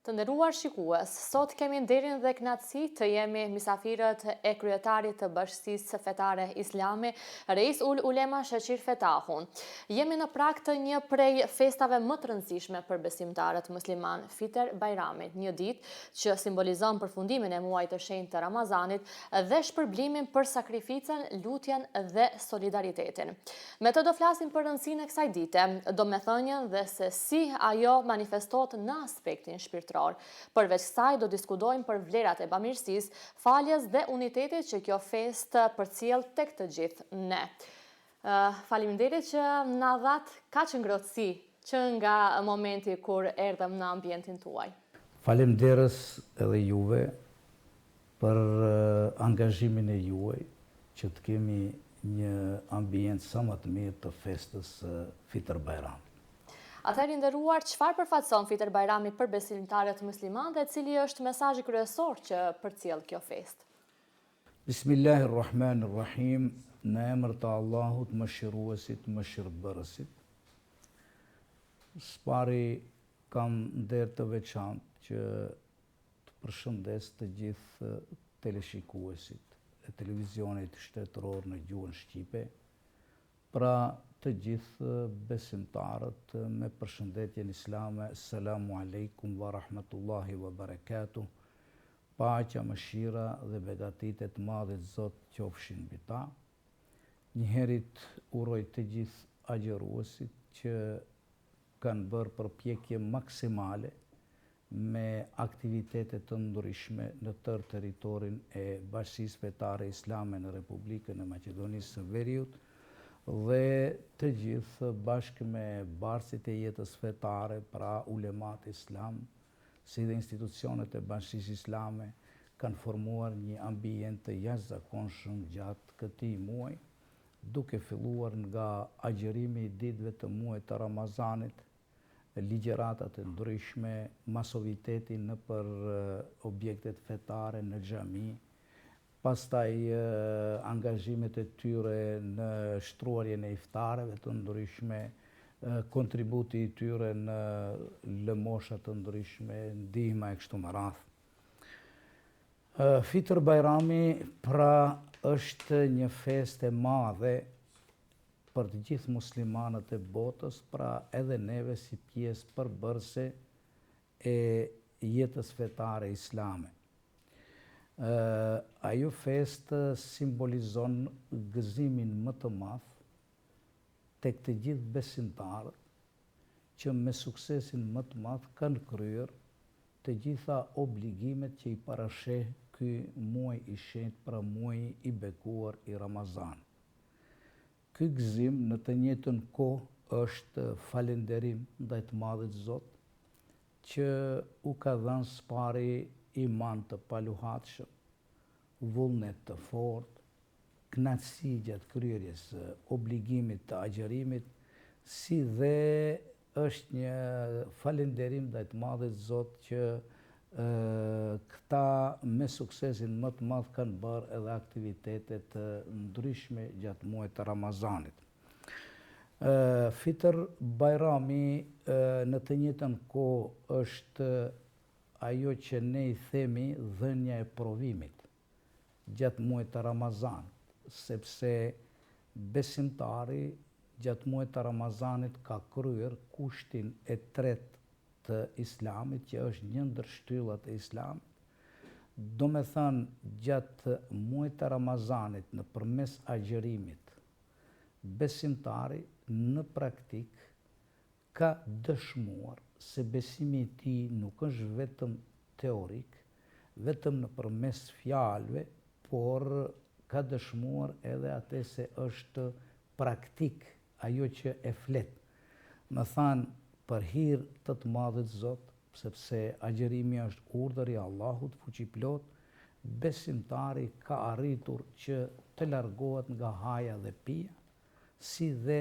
Të nderuar shikues, sot kemi nderin dhe kënaqësi të jemi mysafirët e kryetarit të Bashkisë Fetare Islame, Reis ul Ulema Shaqir Fetahun. Jemi në prag të një prej festave më të rëndësishme për besimtarët musliman, Fitr Bajramit, një ditë që simbolizon përfundimin e muajit të shenjtë të Ramazanit dhe shpërblimin për sakrificën, lutjen dhe solidaritetin. Me të do flasim për rëndësinë e kësaj dite, domethënien dhe se si ajo manifestohet në aspektin shpirtëror. Përveç kësaj do diskutojmë për vlerat e bamirësisë, faljes dhe unitetit që kjo festë përcjell tek të gjithë ne. Faleminderit që na dhat kaq ngrohtësi që nga momenti kur erdhëm në ambientin tuaj. Faleminderit edhe juve për angazhimin e juaj që të kemi një ambient sa më të mirë të festës Fitr Bajram. Atëherë nderuar, çfarë përfaqëson Fitr Bajrami për besimtarët musliman dhe cili është mesazhi kryesor që përcjell kjo festë? Bismillahirrahmanirrahim, në emër të Allahut mëshiruesit, mëshirbërësit. Spari kam nder të veçantë që të përshëndes të gjithë teleshikuesit e televizionit shtetëror në gjuhën shqipe, pra të gjithë besimtarët me përshëndetjen islame, Selamu alaikum wa rahmatullahi wa barakatuh, paqja, mëshira dhe begatitet të madhit Zot qofshin mbi ta. Njëherit uroj të gjithë agjeruesit që kanë bërë përpjekje maksimale me aktivitetet të ndryshme në tërë territorin e Bashkisë Fetare Islame në Republikën e Maqedonisë së Veriut, dhe të gjithë bashkë me barësit e jetës fetare, pra ulemat islam, si dhe institucionet e Bashkisë Islame, kanë formuar një ambient të jashtëzakonshëm gjatë këtij muaji, duke filluar nga agjerimi i ditëve të muajit të Ramazanit, ligjëratat e ndryshme, masoviteti nëpër objektet fetare në xhami, pastaj angazhimet e tyre në shtruarjen e iftareve të ndryshme, kontributi i tyre në lëmosha të ndryshme, ndihma e kështu me radhë. Fitr Bajrami pra është një festë e madhe për të gjithë muslimanët e botës, pra edhe neve si pjesë përbërëse e jetës fetare islame. Ajo festë simbolizon gëzimin më të madh tek të gjithë besimtarët që me suksesin më të madh kanë kryer të gjitha obligimet që i parasheh ky muaj i shenjtë, pra muaji i bekuar i Ramazan. Ky gëzim në të njëjtën kohë është falënderim ndaj të madhit Zot që u ka dhënë spari iman të paluhatshëm, vullnet të fortë, kënaqësi gjatë kryerjes obligimit të agjerimit, si dhe është një falënderim ndaj të madhit Zot që këta me suksesin më të madh kanë bërë edhe aktivitetet ndryshme gjatë muajit të Ramazanit. Fitr Bajrami në të njëjtën kohë është ajo që ne i themi dhënia e provimit gjatë muajit të Ramazanit, sepse besimtari gjatë muajit të Ramazanit ka kryer kushtin e tretë të islamit, që është një ndër shtyllat e islamit. Do me thënë, gjatë muajit të Ramazanit, nëpërmes agjerimit, besimtari në praktik ka dëshmuar se besimi i tij nuk është vetëm teorik, vetëm nëpërmes fjalëve, por ka dëshmuar edhe atë se është praktik ajo që e flet. Më thanë, për hir të të madhit Zot, sepse agjerimi është urdhër i Allahut fuqiplot, besimtari ka arritur që të largohet nga haja dhe pija, si dhe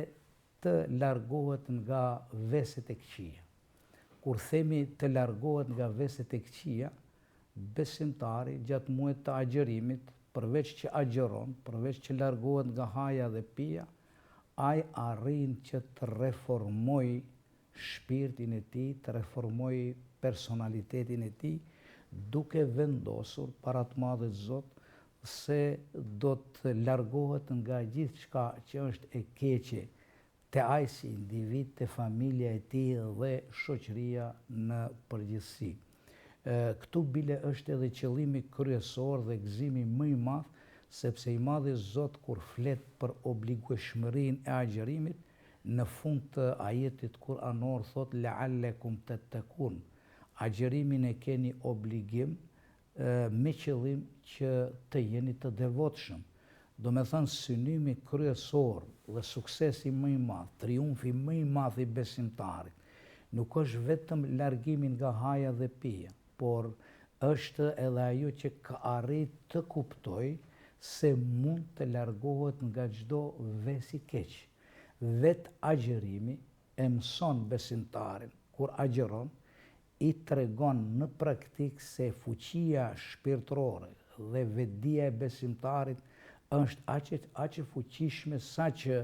të largohet nga veset e këqija. Kur themi të largohet nga veset e këqija, besimtari gjatë muajit të agjerimit, përveç që agjeron, përveç që largohet nga haja dhe pija, ai arrin që të reformoj shpirtin e tij, të reformoj personalitetin e tij, duke vendosur para të Madhit Zot se do të largohet nga gjithçka që është e keqe te ai si individ, te familja e tij dhe shoqëria në përgjithësi. Këtu bile është edhe qëllimi kryesor dhe gëzimi më i madh, sepse i Madhi Zot kur flet për obligueshmërinë e agjerimit, në fund të ajetit kuranor thot la'allekum tattaqun. Agjerimin e keni obligim me qëllim që të jeni të devotshëm. Do me thënë synimi kryesor dhe suksesi më i madh, triumfi më i madh i besimtarit, nuk është vetëm largimi nga haja dhe pija, por është edhe ajo që ka arrit të kuptoj se mund të largohet nga çdo ves i keq. Vet agjerimi e mëson besimtarin kur agjeron, i tregon në praktik se fuqia shpirtërore dhe vetdia e besimtarit është aq e fuqishme sa që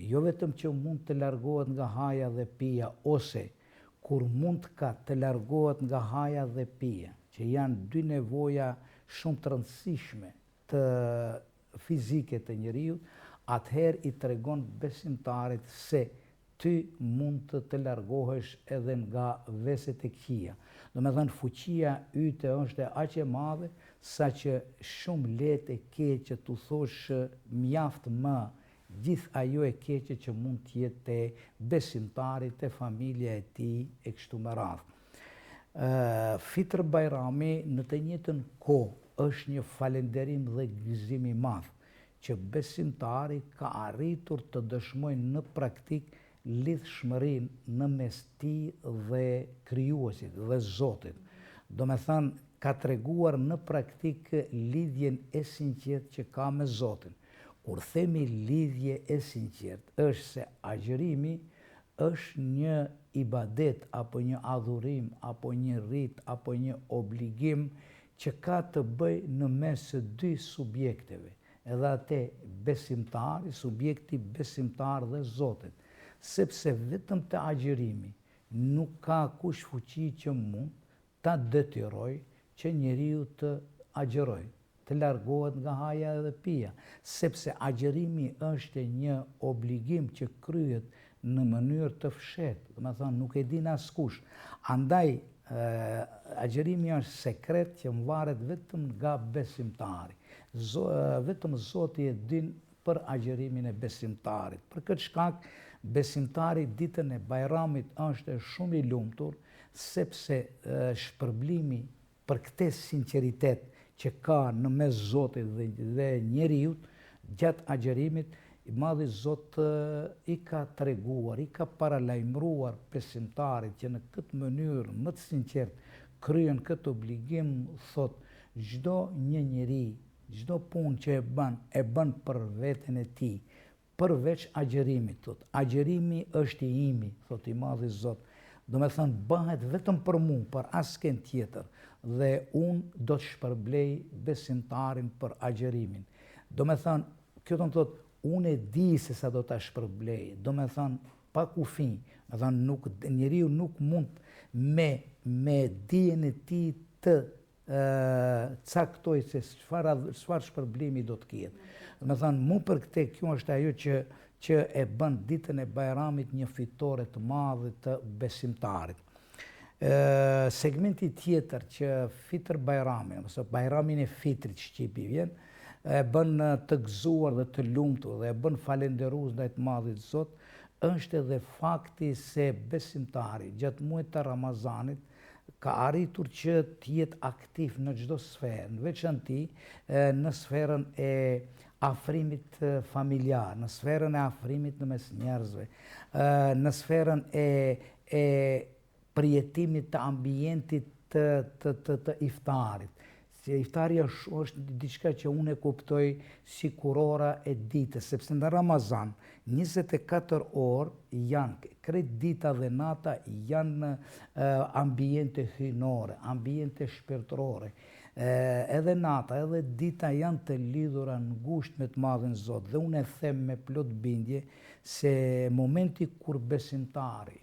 jo vetëm që mund të largohet nga haja dhe pija, ose kur mund ka të largohet nga haja dhe pija, që janë dy nevoja shumë të rëndësishme të fizike të njeriut, atëherë i tregon besimtarit se ty mund të largohesh edhe nga veset e këqija. Do me thënë fuqia yte është aq e madhe sa që shumë lehtë e keqe tu thosh mjaft më gjithë ajo e keqe që mund të jetë te besimtari, te familja e tij e kështu me radhë. Fitr Bajrami në të njëjtën kohë është një falënderim dhe gëzim i madh që besimtari ka arritur të dëshmojnë në praktik lidhshmërinë në mes tij dhe krijuesit dhe Zotit. Do me thënë ka treguar në praktik lidhjen e sinqertë që ka me Zotin. Kur themi lidhje e sinqertë, është se agjerimi është një ibadet, apo një adhurim, apo një rit, apo një obligim që ka të bëj në mes së dy subjekteve, edhe atë besimtari, subjekti besimtar dhe Zotit, sepse vetëm të agjerimi nuk ka kush fuqi që mund ta detyroj që njeriu të agjeroj, të largohet nga haja dhe pija, sepse agjerimi është një obligim që kryhet në mënyrë të fshehtë, do me thënë nuk e din askush. Andaj agjerimi është sekret që mvaret vetëm nga besimtari. Vetëm Zoti e din për agjerimin e besimtarit. Për këtë shkak, besimtari ditën e Bajramit është shumë i lumtur, sepse shpërblimi për këtë sinqeritet që ka në mes Zotit dhe njeriut gjatë agjerimit, i Madhi Zot i ka treguar, i ka paralajmëruar besimtarit që në këtë mënyrë më të sinqertë kryen këtë obligim, thot çdo një njeri, çdo punë që e bën për veten e tij, përveç agjerimit, thot agjerimi është i imi, thot i Madhi Zot. Do me thënë bëhet vetëm për mu, për asken tjetër, dhe unë do të shpërblej besimtarin për agjerimin. Do me thënë, kjo të më thot, unë e di se sa do të shpërblej, do me thënë pa kufi, me thënë njeriu nuk mund me dijen e tij të caktoj se çfarë shpërblimi do të ketë. Do me thënë mu për këtë kjo është ajo që e bën ditën e Bajramit një fitore të madhe të besimtarit. Segmenti tjetër që Fitr Bajrami, ose Bajramin e Fitrit shqipi vjen, e bën të gëzuar dhe të lumtur dhe e bën falenderues ndaj të Madhit Zot, është edhe fakti se besimtari gjatë muajit të Ramazanit ka arritur që të jetë aktiv në çdo sferë, në veçanti në sferën e afrimit familjar, në sferën e afrimit në mes njerëzve, në sferën e përjetimit të ambientit të iftarit. Iftari është diçka që unë e kuptoj si kurora e ditës, sepse në Ramazan 24 orë janë, krejt dita dhe nata janë ambiente hynore, ambiente shpirtërore. Edhe nata, edhe dita janë të lidhura në ngusht me të Madhin Zot, dhe unë e them me plot bindje se momenti kur besimtari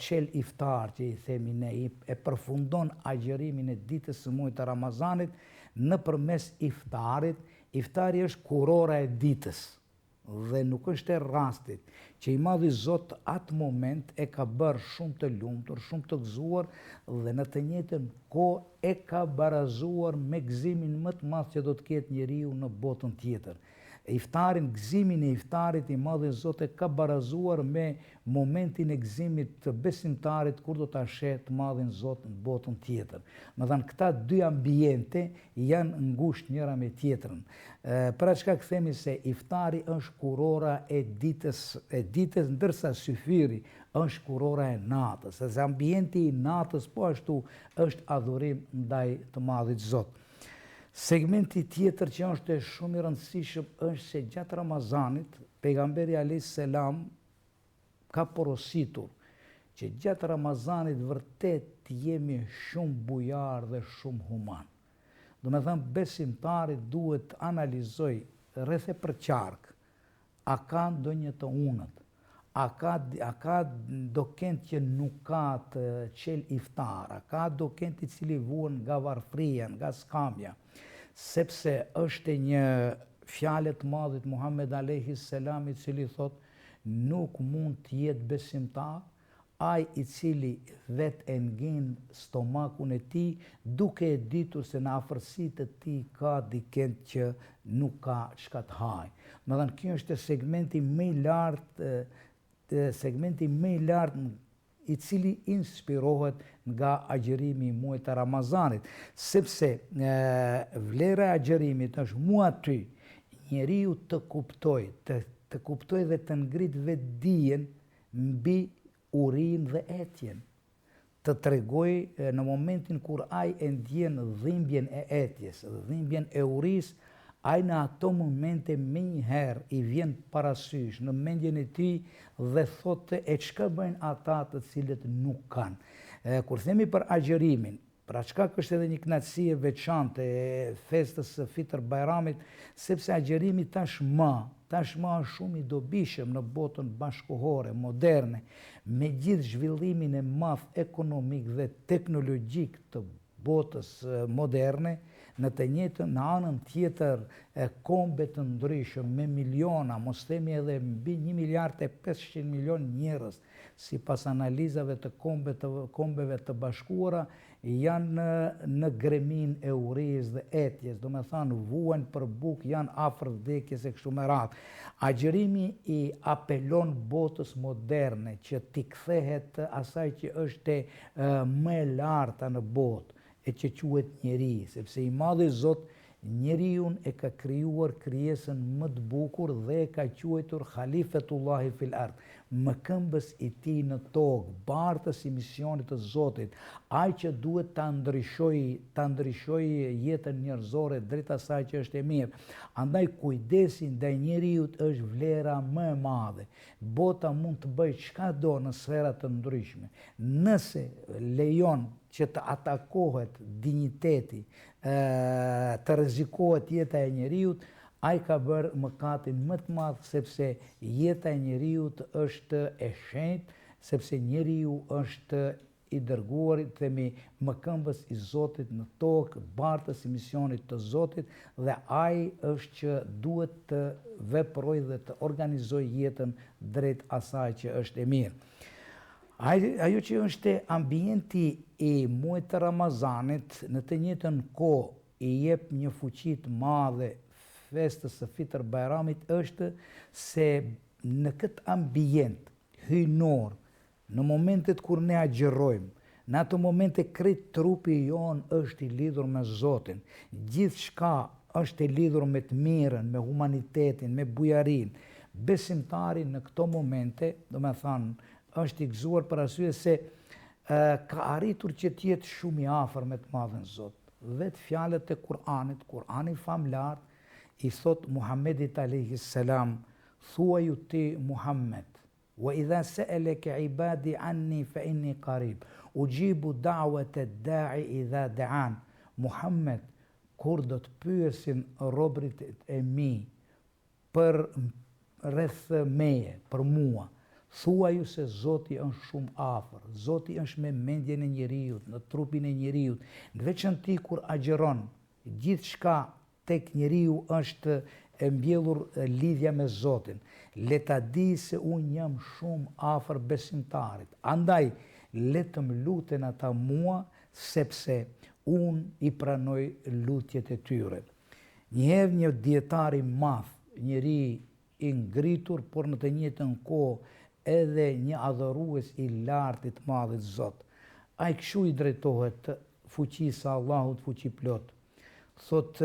qel iftar që i themi ne, e përfundon agjerimin e ditës së muajit të Ramazanit nëpërmes iftarit. Iftari është kurora e ditës dhe nuk është e rastit që i Madhi Zot atë moment e ka bërë shumë të lumtur, shumë të gëzuar dhe në të njëjtën kohë e ka barazuar me gëzimin më të madh që do të ketë njeriu në botën tjetër. Iftarin, gëzimin e iftarit i Madhi Zot e ka barazuar me momentin e gëzimit të besimtarit kur do ta sheh të Madhin Zot në botën tjetër. Më thënë, këta dy ambiente janë ngushtë njëra me tjetrën. Pra çka themi se iftari është kurora e ditës, ndërsa syfiri është kurora e natës, se ambienti i natës po ashtu është adhurim ndaj të Madhit Zot. Segmenti tjetër që është shumë i rëndësishëm është se gjatë Ramazanit, pejgamberi alayhis salam ka porositur që gjatë Ramazanit vërtet jemi shumë bujar dhe shumë human. Do me thënë, besimtari duhet analizoj rreth e përqark, a ka ndonjë të unët, a ka dokent që nuk ka të qel iftar, a ka dokent i cili vuan nga varfria, nga skamja, sepse është një fjalë të Madhit Muhammed alayhis salam i cili thot nuk mund të jetë besimtar ai i cili vet e ngin stomakun e tij duke e ditur se në afërsitë të tij ka dikend që nuk ka çka të hajë. Do të thënë, ky është segmenti më i lartë i cili inspirohet nga agjerimi i muajit të Ramazanit, sepse vlera e agjerimit është mua ty njeriu të kuptoj dhe të ngrit vetdijen mbi urinë dhe etjen, të tregoj në momentin kur ai e ndjen dhimbjen e etjes, dhimbjen e urisë, ai në ato momente menjëherë i vjen parasysh në mendjen e tij dhe thotë e çka bëjnë ata të cilët nuk kanë. Kur themi për agjerimin, pra çka është edhe një kënaqësi e veçantë e festës së Fitr Bajramit, sepse agjerimi tashmë është shumë i dobishëm në botën bashkohore, moderne, me gjithë zhvillimin e madh ekonomik dhe teknologjik të botës moderne, në të njëjtën në anën tjetër kombe të ndryshëm me miliona, mos themi edhe mbi 1,5 miliard njerëz, sipas analizave të kombeve të bashkuara, janë në gremin e urisë dhe etjes, do me thënë vuajnë për bukë, janë afër vdekjes e kështu me radhë. Agjerimi i apelon botës moderne që t'i kthehet asaj që është më e larta në botë, e që quhet njeri, sepse i Madhi Zot njeriun e ka krijuar krijesën më të bukur dhe e ka quajtur Khalifetullahi fil ard, mëkëmbës i tij në tokë, bartës i misionit të Zotit, ai që duhet ta ndryshojë jetën njerëzore drejt asaj që është e mirë. Andaj kujdesi ndaj njeriut është vlera më e madhe. Bota mund të bëjë çka do në sfera të ndryshme. Nëse lejon që të atakohet dinjiteti, të rrezikohet jeta e njeriut, ai ka bërë mëkatin më të madh, sepse jeta e njeriut është e shenjtë, sepse njeriu është i dërguar, themi, mëkëmbës i Zotit në tokë, bartës i misionit të Zotit, dhe ai është që duhet të veprojë dhe të organizojë jetën drejt asaj që është e mirë. Ajo që është ambienti i muajit të Ramazanit, në të njëjtën kohë i jep një fuqi të madhe festës së Fitr Bajramit, është se në këtë ambient hyjnor, në momentet kur ne agjerojmë, në ato momente krejt trupi jonë është i lidhur me Zotin, gjithçka është i lidhur me të mirën, me humanitetin, me bujarinë. Besimtari në këto momente, do me thënë, është i gëzuar për arsye se ka arritur që të jetë shumë i afër me të Madhin Zot. Vetë fjalët e Kur'anit, Kur'ani famlar, i thot Muhammedit alayhis salam, thuaj ju ti Muhammed, wa idha sa'alaka ibadi anni fa inni qarib, ujibu da'wata ad-da'i idha da'an. Muhammed, kur do të pyesin robërit e mi për rreth meje, për mua, Thua ju se Zoti është shumë afër, Zoti është me mendjen e njeriut, në trupin e njeriut, në veçanti kur agjeron, gjithçka tek njeriu është e mbjellur lidhja me Zotin. Le ta di se unë jam shumë afër besimtarit. Andaj, le të më luten ata mua, sepse unë i pranoj lutjet e tyre. Njëherë një dietar i madh, njeri i ngritur, por në të njëjtën kohë edhe një adhurues i lartë të madhit Zot. Ai kështu i drejtohet fuqisë Allahut fuqi plot. Thot,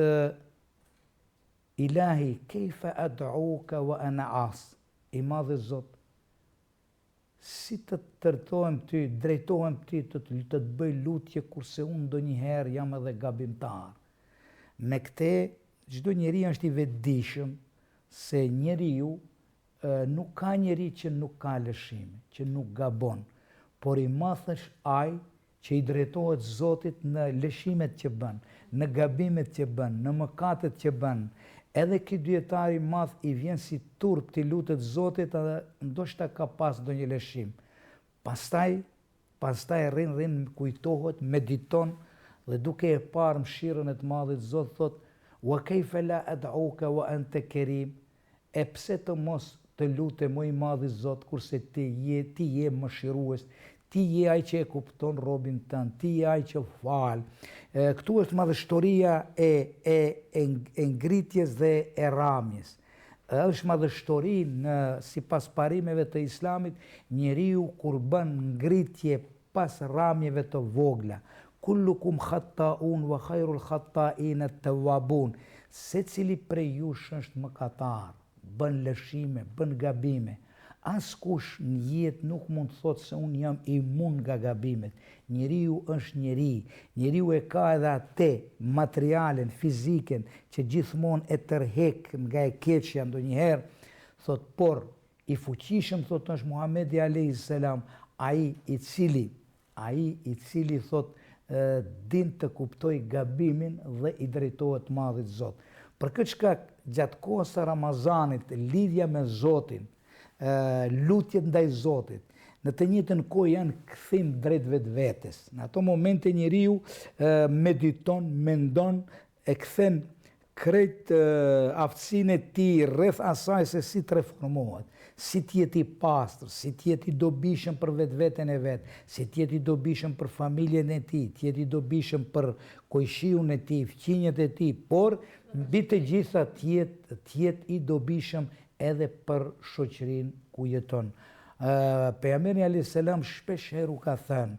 Ilahi, kejfe ad'uka wa ana as, i madhe Zot, si të tërtohem ty, drejtohem ty të të bëj lutje kurse unë ndonjëherë jam edhe gabimtar. Me këte, çdo njeri është i vetëdijshëm se njeriu nuk ka njeri që nuk ka lëshime, që nuk gabon, por i madh është ai që i drejtohet Zotit në lëshimet që bën, në gabimet që bën, në mëkatet që bën. Edhe ky dietar i madh i vjen si turp t'i lutet Zotit, edhe ndoshta ka pas ndonjë lëshim. Pastaj rrin kujtohet, mediton dhe duke e parë mëshirën e të madhit Zot thot: "Wa kayfa la ad'uka wa anta karim?" E pse të mos të lutem o i madhi Zot kurse ti je mëshirues, ti je ai që e kupton robin tënd, ti je ai që fal. Këtu është madhështoria e ngritjes dhe e ramjes. Është madhështori sipas parimeve të Islamit, njeriu kur bën ngritje pas ramjeve të vogla. Kullukum khatta'un wa khairul khatta'in at-tawwabun. Secili prej jush është mëkatar, bën lëshime, bën gabime. Askush në jetë nuk mund të thotë se unë jam imun nga gabimet. Njeriu është njeri. Njeriu e ka edhe atë materialen, fiziken, që gjithmonë e tërhek nga e keqja ndonjëherë. Thot, por i fuqishëm thot është Muhamedi alayhis salam, ai i cili thot din të kuptoj gabimin dhe i drejtohet madhit Zot. Për këtë shkak, gjatë kohës së Ramazanit, lidhja me Zotin, lutjet ndaj Zotit, në të njëjtën kohë janë kthim drejt vetvetes. Në ato momente njeriu mediton, mendon, e kthen krejt aftësinë e tij rreth asaj se si të reformohet, si të jetë i pastër, si të jetë i dobishëm për vetveten e vet, si të jetë i dobishëm për familjen e tij, të jetë i dobishëm për kojshiun e tij, fqinjet e tij, por mbi të gjitha të jetë i dobishëm edhe për shoqërinë ku jeton. Pejgamberi alayhis salam shpesh herë ka thënë: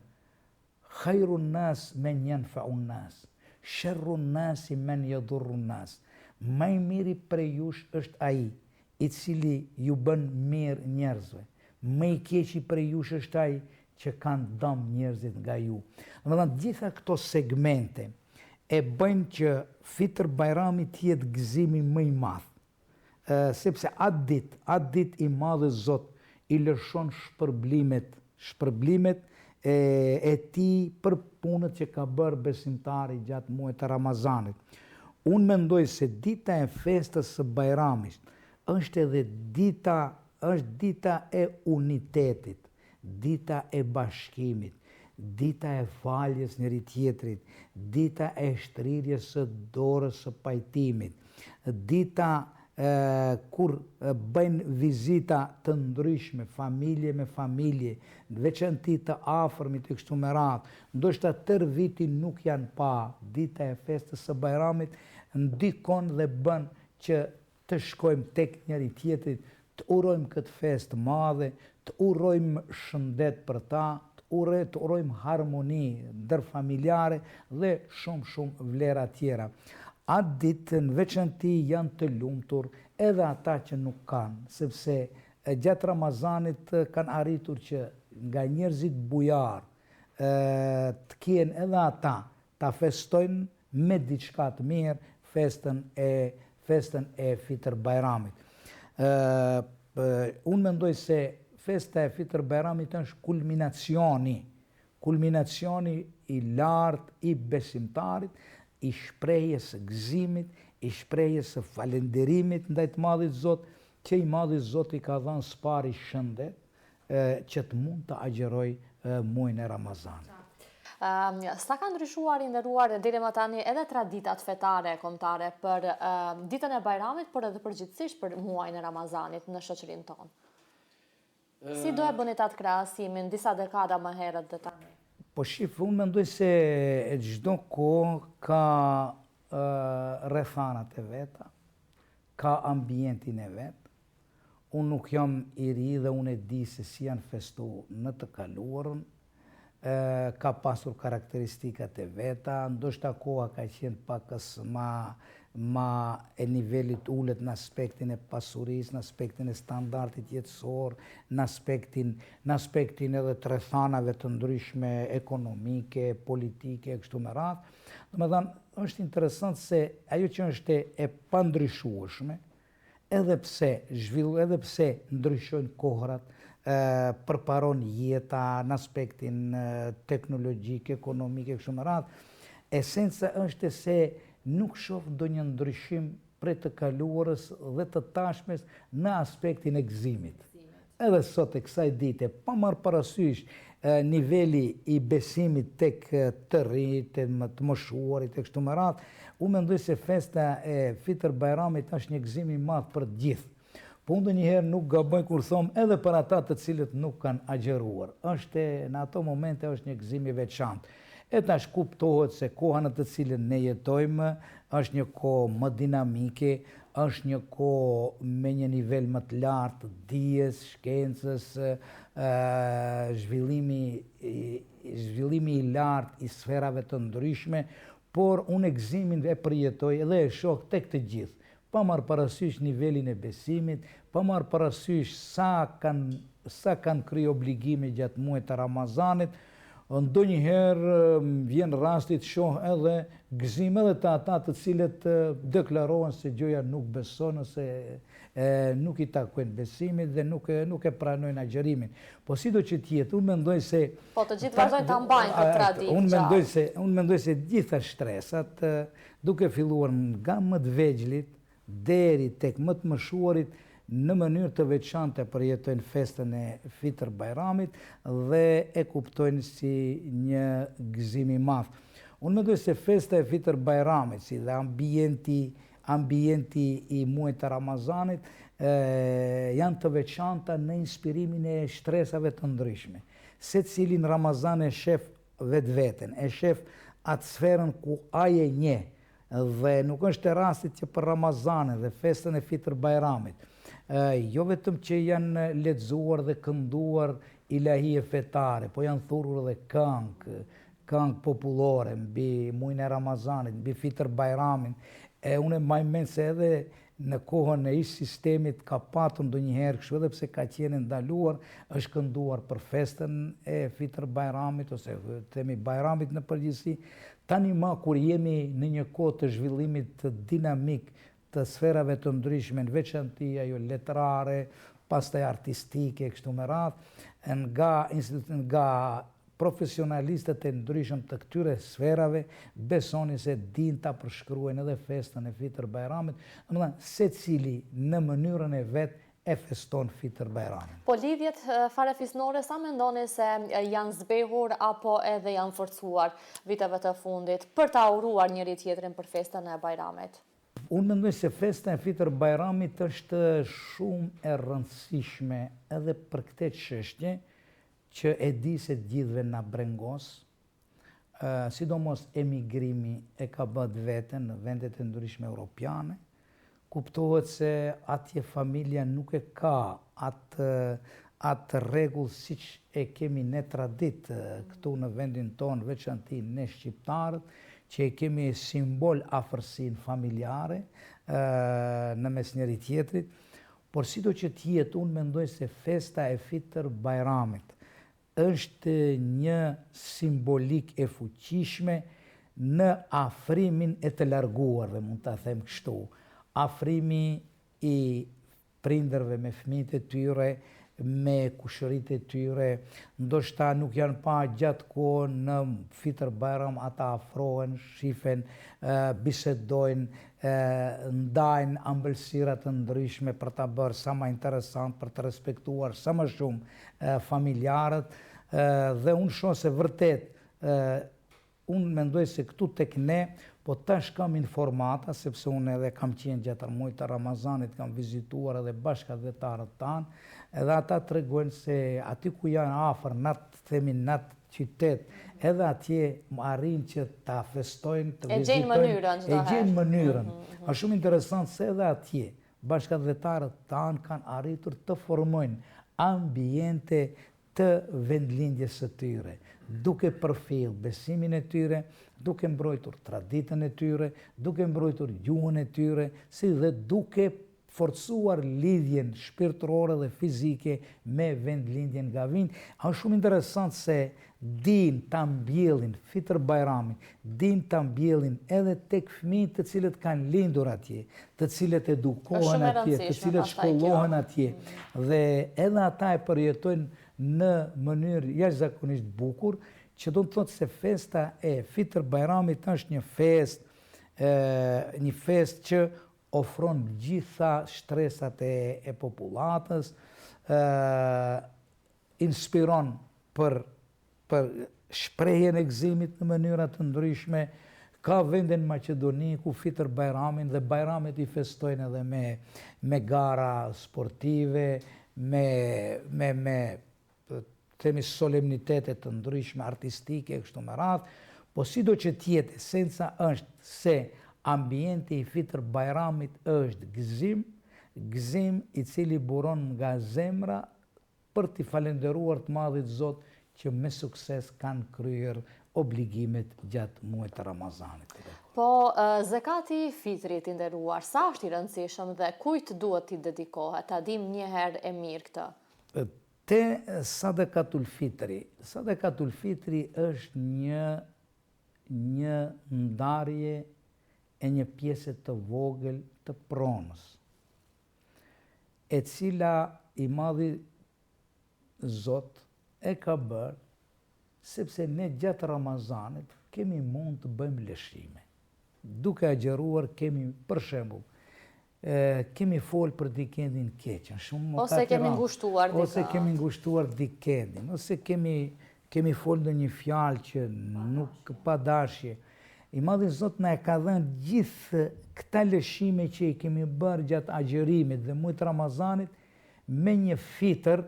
"Khairun nas men yanfa'un nas, sharrun nasi men yadurrun nas." Më i miri prej jush është ai i cili ju bën mirë njerëzve. Më i keqi prej jush është ai që kanë dëm njerëzit nga ju. Domethënë gjitha këto segmente e bëjnë që Fitr Bajrami të jetë gëzimi më i madh. Sepse atë ditë i madh Zot i lëshon shpërblimet e tij për punët që ka bërë besimtari gjatë muajit të Ramazanit. Unë mendoj se dita e festës së Bajramit është edhe dita e unitetit, dita e bashkimit, dita e faljes njëri tjetrit, dita e shtrirjes së dorës së pajtimit, dita kur bëjnë vizita të ndryshme, familje me familje, në veçanti të afërmit e kështu me radhë, ndoshta tër vitin nuk janë pa, dita e festës së Bajramit ndikon dhe bën që të shkojmë tek njëri tjetrit, të urojmë këtë festë madhe, të urojmë shëndet për ta, të urojmë harmoni ndërfamiljare dhe shumë vlera tjera. Atë ditë në veçanti janë të lumtur edhe ata që nuk kanë, sepse gjatë Ramazanit kanë arritur që nga njerëzit bujar të kenë edhe ata ta festojnë me diçka të mirë festën e Fitr Bajramit. Unë mendoj se festa e Fitr Bajramit është kulminacioni i lartë i besimtarit, i shprehjes së gëzimit, i shprehjes së falënderimit ndaj të madhit Zot, që i madhi Zot i ka dhënë s'pari shëndet, që të mund të agjeroj muajin e Ramazanit. Sa ka ndryshuar i nderuar deri më tani edhe traditat fetare kombëtare për ditën e Bajramit, por edhe përgjithsisht për muajin e Ramazanit në shoqërinë tonë? Si do e bëni atë krahasimin disa dekada më herët dhe tani? Po shif, unë mendoj se çdo kohë ka rrethanat e veta, ka ambientin e vet. Unë nuk jam i ri dhe unë e di se si janë festu në të kaluarën, ka pasur karakteristikat e veta, ndoshta koha ka qenë pakës ma e nivelit ullet në aspektin e pasurisë, në aspektin e standardit jetësor, në aspektin edhe të rrethanave të ndryshme ekonomike, politike, kështu me radhë. Domethënë, është interesant se ajo që është e pandryshueshme, edhe pse ndryshojnë kohrat, përparon jeta në aspektin teknologjik, ekonomik e kështu me radhë, esenca është se nuk shoh ndonjë ndryshim prej të kaluarës dhe të tashmes në aspektin e gëzimit. Edhe sot e kësaj dite, pa marrë parasysh niveli i besimit tek të rinjt, të moshuarit e kështu me radhë, unë mendoj se festa e Fitr Bajramit është një gëzim i madh për të gjithë. Po unë ndonjëherë nuk gaboj kur thom edhe për ata të cilët nuk kanë agjeruar. Në ato momente është një gëzim i veçantë. E tash kuptohet se koha në të cilën ne jetojmë është një kohë më dinamike, është një kohë me një nivel më të lartë dijes, shkencës, zhvillimi i lartë i sferave të ndryshme, por unë gëzimin e përjetoj dhe e shoh tek të gjithë. Pa marrë parasysh nivelin e besimit, pa marrë parasysh sa kanë kryer obligime gjatë muajit të Ramazanit, ndonjëherë vjen rasti të shoh edhe gëzim edhe të ata të cilët deklarohen se gjoja nuk beson ose nuk i takojnë besimit dhe nuk e pranojnë agjerimin. Po sido që tjetë, unë mendoj se... Po të gjithë vazhdojnë të mbajnë këtë traditë. Unë mendoj se gjitha shtresat, duke filluar nga më të vegjlit, deri tek më të moshuarit, në mënyrë të veçantë përjetojnë festën e Fitr Bajramit dhe e kuptojnë si një gëzim i madh. Unë mendoj se festa e Fitr Bajramit, si dhe ambienti i muajit të Ramazanit, janë të veçanta në inspirimin e shtresave të ndryshme. Secili në Ramazan e shef vetveten, e shef atë sferën ku ai e njeh, dhe nuk është e rastit që për Ramazanin dhe festën e Fitr Bajramit, jo vetëm që janë lexuar dhe kënduar ilahije fetare, po janë thurur dhe këngë popullore mbi muajin e Ramazanit, mbi Fitr Bajramin. Unë mbaj mend se edhe në kohën e ish sistemit ka patur ndonjëherë kështu, edhe pse ka qenë ndaluar, është kënduar për festën e Fitr Bajramit ose themi Bajramit në përgjithësi. Tani ma kur jemi në një kohë të zhvillimit dinamik të sferave të ndryshme, në veçanti ajo letrare, pastaj artistike, kështu me radhë, nga profesionalistët e ndryshëm të këtyre sferave, besoni se din ta përshkruajnë edhe festën e Fitr Bajramit, secili në mënyrën e vet e feston Fitr Bajramin. Po lidhjet farefisnore, sa mendoni se janë zbehur apo edhe janë forcuar viteve të fundit për ta uruar njëri tjetrin për festën e Bajramit? Unë mendoj se festa e Fitr Bajramit është shumë e rëndësishme edhe për këtë çështje që e di se gjithëve na brengos, sidomos emigrimi e ka bërë veten në vendet e ndryshme europiane. Kuptohet se atje familja nuk e ka atë rregull siç e kemi ne traditë këtu në vendin tonë, veçanti ne shqiptarët, që e kemi simbol afërsinë familjare në mes njëri tjetrit, por sido që tjetë, unë mendoj se festa e Fitr Bajramit është një simbolik e fuqishme në afrimin e të larguar, dhe mund ta them kështu, afrimi i prindërve me fëmijët e tyre, me kushërit e tyre, ndoshta nuk janë pa gjatë kohë në Fitër Bajram, ata afrohen, shifen, bisedojnë, ndajnë ambëlsirat të ndryshme për ta bërë sa më interesant, për të respektuar sa më shumë familjarët, dhe unë shoh se vërtet, unë mendoj se këtu tek ne, po tash kam informata, sepse unë edhe kam qenë gjatë muajit të Ramazanit, kam vizituar edhe bashkëdhetarët tanë, edhe ata tregojnë se aty ku janë afër, në atë qytet, edhe atje arrin që ta festojnë, të vizitojnë, e gjejnë mënyrën. Është shumë interesant se edhe atje bashkëdhetarët tanë kanë arritur të formojnë ambiente të vendlindjes së tyre, duke përfill besimin e tyre, duke mbrojtur traditën e tyre, duke mbrojtur gjuhën e tyre, si dhe duke forcuar lidhjen shpirtërore dhe fizike me vendlindjen nga vinë. Është shumë interesant se din ta mbjellin Fitër Bajramin, din ta mbjellin edhe tek fëmijët të cilët kanë lindur atje, të cilët edukohen atje, të cilët shkollohen atje, dhe edhe ata e përjetojnë në mënyrë jashtëzakonisht bukur, që do të thotë se festa e Fitër Bajramit është një festë që ofron gjitha shtresat e popullatës, inspiron për shprehjen e gëzimit në mënyra të ndryshme. Ka vende në Maqedoni ku Fitër Bajramin dhe Bajramet i festojnë edhe me gara sportive, me themi solemnitetet të ndryshme artistike, kështu me radhë, po sido që tjetë, esenca është se ambienti i Fitër Bajramit është gëzim i cili buron nga zemra për t'i falenderuar të madhit Zot që me sukses kanë kryer obligimet gjatë muajit të Ramazanit. Po, zekati i fitrit i nderuar, sa është i rëndësishëm dhe kujt duhet t'i dedikohet? Ta dim një herë e mirë këtë. Te sadakatul fitri është një ndarje e një pjesë të vogël të pronës, e cila i madhi Zot e ka bërë, sepse ne gjatë Ramazanit kemi mund të bëjmë lëshime. Duke agjeruar kemi, për shembull, kemi folë për dikendin keqen. Ose kemi ngushtuar dikë. Ose kemi ngushtuar dikendin. Ose kemi folë në një fjalë që nuk pa dashje. I madhi Zot na e ka dhënë gjithë këta lëshime që i kemi bërë gjatë agjerimit dhe muajit Ramazanit, me një fitër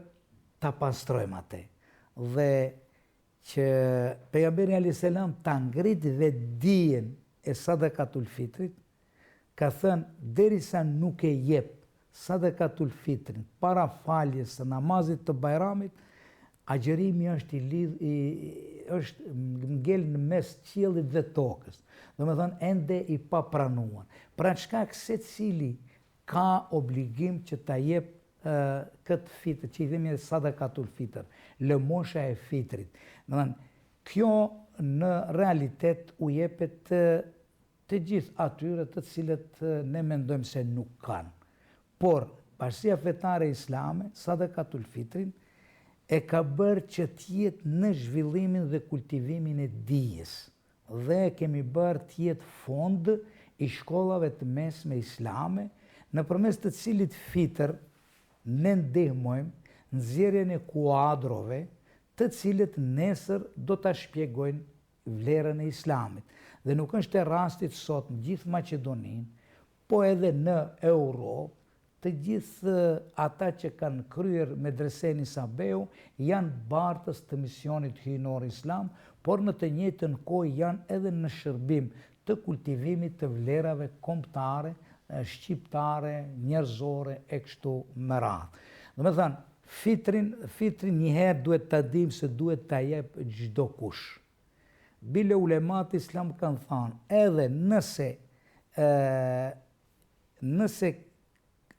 ta pastrojmë atë. Dhe që pejgamberi alayhis salam ta ngrit dhe dijen e sadakatul fitrit, ka thënë, derisa nuk e jep sadakatul fitrin para faljes së namazit të Bajramit, agjerimi është ngel në mes qiellit dhe tokës. Domethënë ende i papranuar. Pra shkak secili ka obligim që ta jep këtë fitër, që i themi sadakatul fitr, lëmosha e fitrit. Domethënë kjo në realitet u jepet të gjithë atyre të cilët ne mendojmë se nuk kanë. Por, Bashkia Fetare Islame, sadakatul fitrin, e ka bërë që t'jetë në zhvillimin dhe kultivimin e dijes. Dhe kemi bërë t'jetë fond i shkollave të mesme islame, nëpërmes të cilit fitër ne ndihmojmë nxjerrjen e kuadrove të cilët nesër do ta shpjegojnë vlerën e islamit. Dhe nuk është e rastit sot në gjithë Maqedoninë, po edhe në Europë, të gjithë ata që kanë kryer medresen Isabeu janë bartës të misionit hyjnor islam, por në të njëjtën kohë janë edhe në shërbim të kultivimit të vlerave kombëtare, shqiptare, njerëzore e kështu me radhë. Domethënë, fitrin njëherë duhet ta dim se duhet ta jep çdo kush. Bile ulemat islam kanë thënë, edhe nëse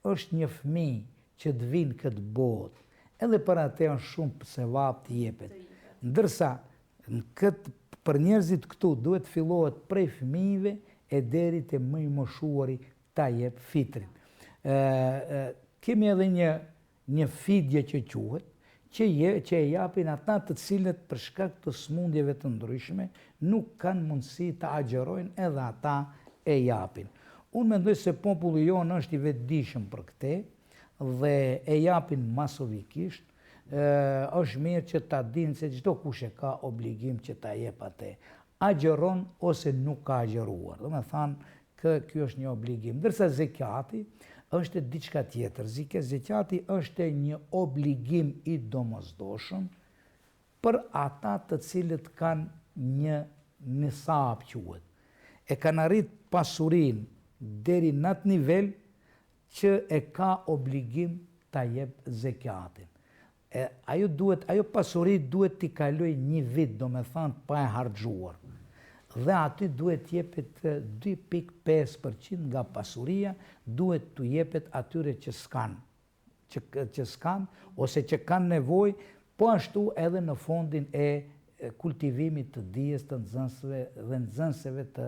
është një fëmijë që të vinë këtë botë, edhe për atë janë shumë sevap të jepet. Ndërsa për njerëzit këtu duhet fillohet prej fëmijëve e deri te më i moshuari ta jep fitrin. Kemi edhe një fidje që quhet, që e japin ata të cilët për shkak të smundjeve të ndryshme nuk kanë mundësi të agjerojnë, edhe ata e japin. Unë mendoj se populli jonë është i vetëdijshëm për këtë dhe e japin masovikisht. Është mirë që ta dinë se çdo kush e ka obligim që ta jep atë. Agjeron ose nuk ka agjeruar. Do me thanë kjo është një obligim. Ndërsa zekati është diçka tjetër. Zekati është një obligim i domosdoshëm për ata të cilët kanë një nisab quhet. E kanë arrit pasurinë deri në atë nivel që e ka obligim ta jep zekatin. Ajo pasuri duhet t'i kaloj një vit, do me thanë, pa e harxhuar. Dhe aty duhet jepet 2.5% nga pasuria, duhet t'u jepet atyre që s'kan, ose që kanë nevoj, po ashtu edhe në fondin e kultivimit të dijes të nxënësve dhe nxënësve të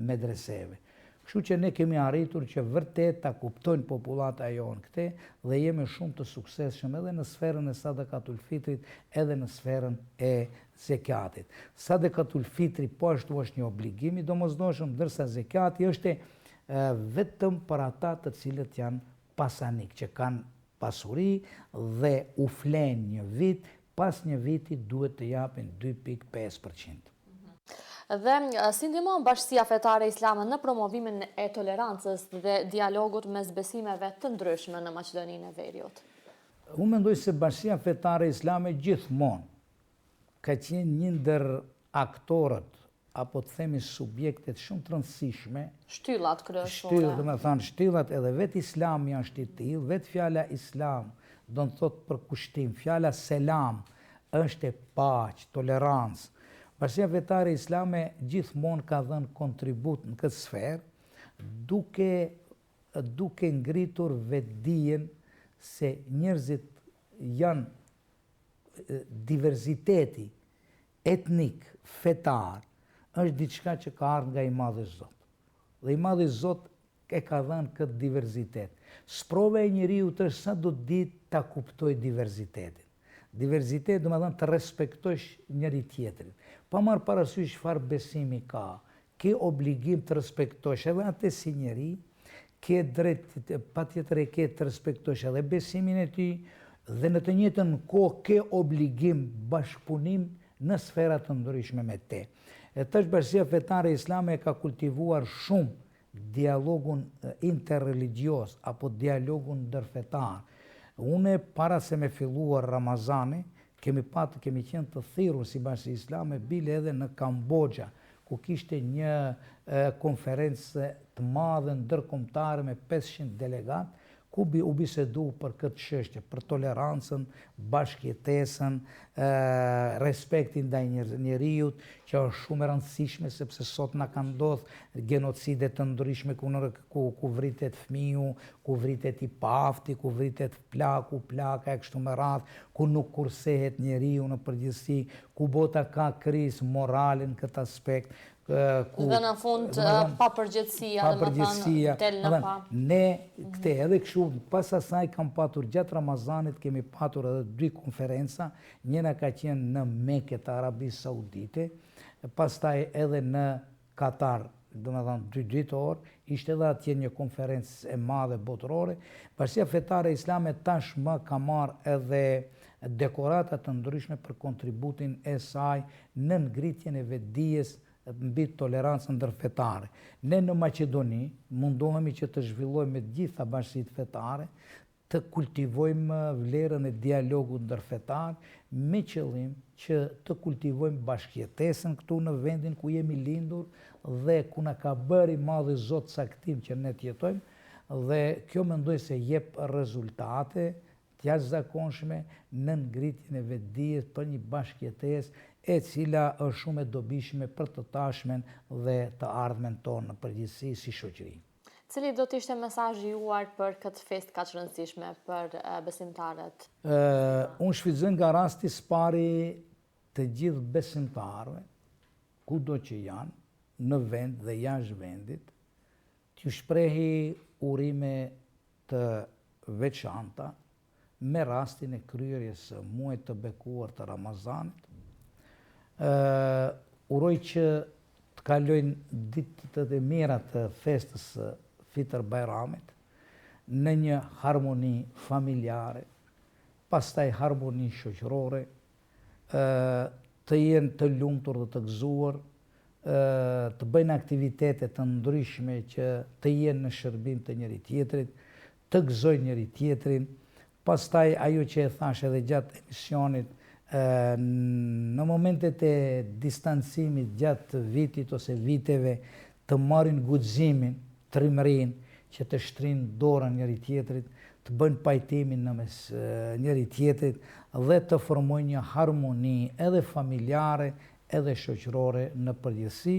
medreseve. Kështu që ne kemi arritur që vërtet ta kuptojnë populata jonë këte dhe jemi shumë të suksesshëm edhe në sferën e sadakatul fitrit, edhe në sferën e zekatit. Sadakatul fitri po ashtu është një obligim i domosdoshëm, ndërsa zekati është vetëm për ata të cilët janë pasanik, që kanë pasuri dhe u flen një vit, pas një viti duhet të japin 2.5%. Dhe si ndihmon Bashkia Fetare Islame në promovimin e tolerancës dhe dialogut mes besimeve të ndryshme në Maqedoninë e Veriut? Unë mendoj se Bashkia Fetare Islame gjithmonë ka qenë një ndër aktorët, apo të themi subjektet shumë të rëndësishme. Shtyllat kryesore. Shtyllat, do me thënë shtyllat, edhe vetë Islami është i tillë, vetë fjala Islam do të thotë përkushtim, fjala selam është e paqë, tolerancë. Bashkia Fetare Islame gjithmonë ka dhënë kontribut në këtë sferë, duke ngritur vetdijen se njerëzit janë diverziteti etnik, fetar, është diçka që ka ardhur nga i Madhi Zot. Dhe i Madhi Zot e ka dhënë këtë diverzitet. Sprova e njeriut është sa do ditë ta kuptoj diverzitetin. Diverzitet do me thënë të respektosh njëri tjetrin. Pa marrë parasysh çfarë besimi ka, ke obligim të respektosh edhe atë si njeri, ke drejt, patjetër e ke të respektosh edhe besimin e ty, dhe në të njëjtën kohë ke obligim bashkëpunim në sfera të ndryshme me te. Tash Bashkia Fetare Islame ka kultivuar shumë dialogun interreligjios apo dialogun ndërfetar. Une, para se me filluar Ramazani, kemi qenë të thirrur si Bashkia Islame bile edhe në Kambodja, ku kishte një konferencë të madhe ndërkombëtare me 500 delegat, ku u bisedu për këtë çështje, për tolerancën, bashkëjetesën, respektin ndaj njeriut, që është shumë e rëndësishme sepse sot na ka ndodhur genocide të ndryshme ku vritet fëmiu, ku vritet i pafti, ku vritet plaka e kështu me radhë, ku nuk kursehet njeriu në përgjithësi, ku bota ka krizë morale në këtë aspekt. Dhe në fund papërgjegjësia, ne këte edhe kështu, pas asaj kam patur gjatë Ramazanit, kemi patur edhe 2 konferenca, njëra ka qenë në Mekë të Arabisë Saudite, pastaj edhe në Katar, do me thënë 2 ditor, ishte edhe atje një konferencë e madhe botërore. Bashkia Fetare Islame tashmë ka marrë edhe dekorata të ndryshme për kontributin e saj në ngritjen e vetdijes mbi tolerancën ndërfetare. Ne në Maqedoni mundohemi që të zhvillojmë me gjitha bashkitë fetare, të kultivojmë vlerën e dialogut ndërfetar me qëllim që të kultivojmë bashkëjetesën këtu në vendin ku jemi lindur dhe ku na ka bërë i Madhi Zot saktim që ne të jetojmë, dhe kjo mendoj se jep rezultate të jashtëzakonshme në ngritjen e vetdijes për një bashkëjetesë e cila është shumë e dobishme për të tashmen dhe të ardhmen tonë në përgjithësi si shoqëri. Cili do të ishte mesazhi juaj për këtë festë kaq rëndësishme për besimtarët? Unë shfrytëzoj nga rasti pari të gjithë besimtarëve, kudo që janë, në vend dhe jashtë vendit, t'ju shprehi urime të veçanta me rastin e kryerjes së muajit të bekuar të Ramazanit. Uroj që të kalojnë ditët e mira të festës së Fitr Bajramit në një harmoni familjare, pastaj harmoni shoqërore, të jenë të lumtur dhe të gëzuar, të bëjnë aktivitete të ndryshme që të jenë në shërbim të njëri tjetrit, të gëzojnë njëri tjetrin. Pastaj ajo që e thash edhe gjatë emisionit, në momentet e distancimit gjatë vitit ose viteve, të marrin guximin, trimërin, që të shtrinë dorën njëri tjetrit, të bëjnë pajtimin në mes njëri tjetrit dhe të formojnë një harmoni edhe familjare, edhe shoqërore në përgjithësi,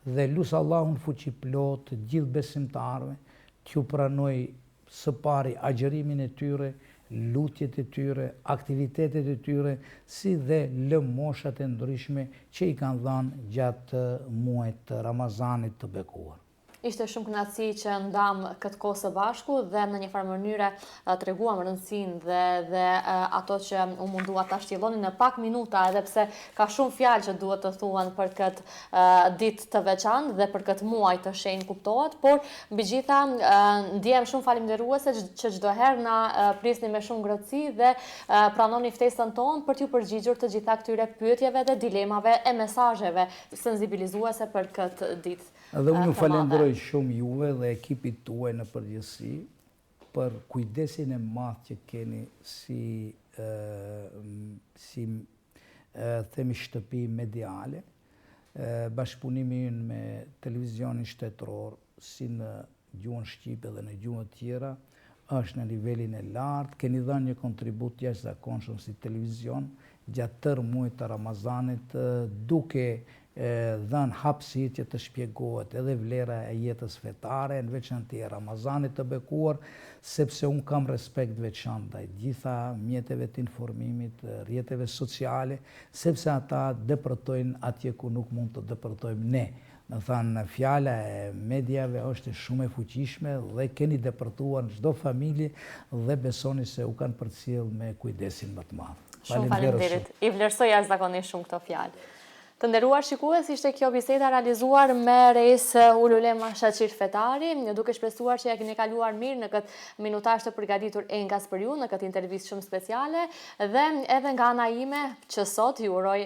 dhe lusë Allahun fuqiplot gjithë besimtarëve t'ju pranoj së pari agjërimin e tyre, lutjet e tyre, aktivitetet e tyre, si dhe lëmoshat e ndryshme që i kanë dhënë gjatë muajit të Ramazanit të bekuar. Ishte shumë kënaqësi që ndam këtë kohë së bashku dhe në një farë mënyre treguam rëndësinë dhe ato që u mundua ta shtjelloni në pak minuta, edhe pse ka shumë fjalë që duhet të thuhen për këtë ditë të veçantë dhe për këtë muaj të shenjtë kuptohet, por mbi gjitha ndihem shumë falënderuese që çdo herë na prisni me shumë ngrohtësi dhe pranoni ftesën tonë për t'ju përgjigjur të gjitha këtyre pyetjeve dhe dilemave e mesazheve sensibilizuese për këtë ditë. Dhe unë falenderoj shumë juve dhe ekipit tuaj në përgjithësi për kujdesin e madh që keni si themi shtëpi mediale. Bashkëpunimi ynë me televizionin shtetëror, si në gjuhën shqipe dhe në gjuhë tjera, është në nivelin e lartë. Keni dhënë një kontribut jashtëzakonshëm si televizion gjatë tërë muajit të Ramazanit, duke dhënë hapësirë që të shpjegohet edhe vlera e jetës fetare, në veçantë e Ramazanit të bekuar, sepse unë kam respekt veçantë ndaj gjitha mjeteve të informimit, rrjeteve sociale, sepse ata depërtojnë atje ku nuk mund të depërtojmë ne. Në thënë, fjala e mediave është shumë e fuqishme dhe keni depërtuar në çdo familje dhe besoni se u kanë përcjell me kujdesin më të madh. Shumë faleminderit. I vlerësoj jashtëzakonisht shumë këto fjalë. Të nderuar shikues, ishte kjo biseda realizuar me Reis Ululema Shaqir Fetari, duke shpresuar që ja keni kaluar mirë në këtë minutazh të përgatitur enkas për ju në këtë intervistë shumë speciale, dhe edhe nga ana ime që sot ju uroj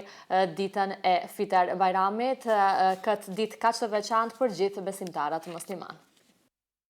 ditën e Fitr Bajramit, këtë ditë kaq të veçantë për gjithë besimtarët musliman.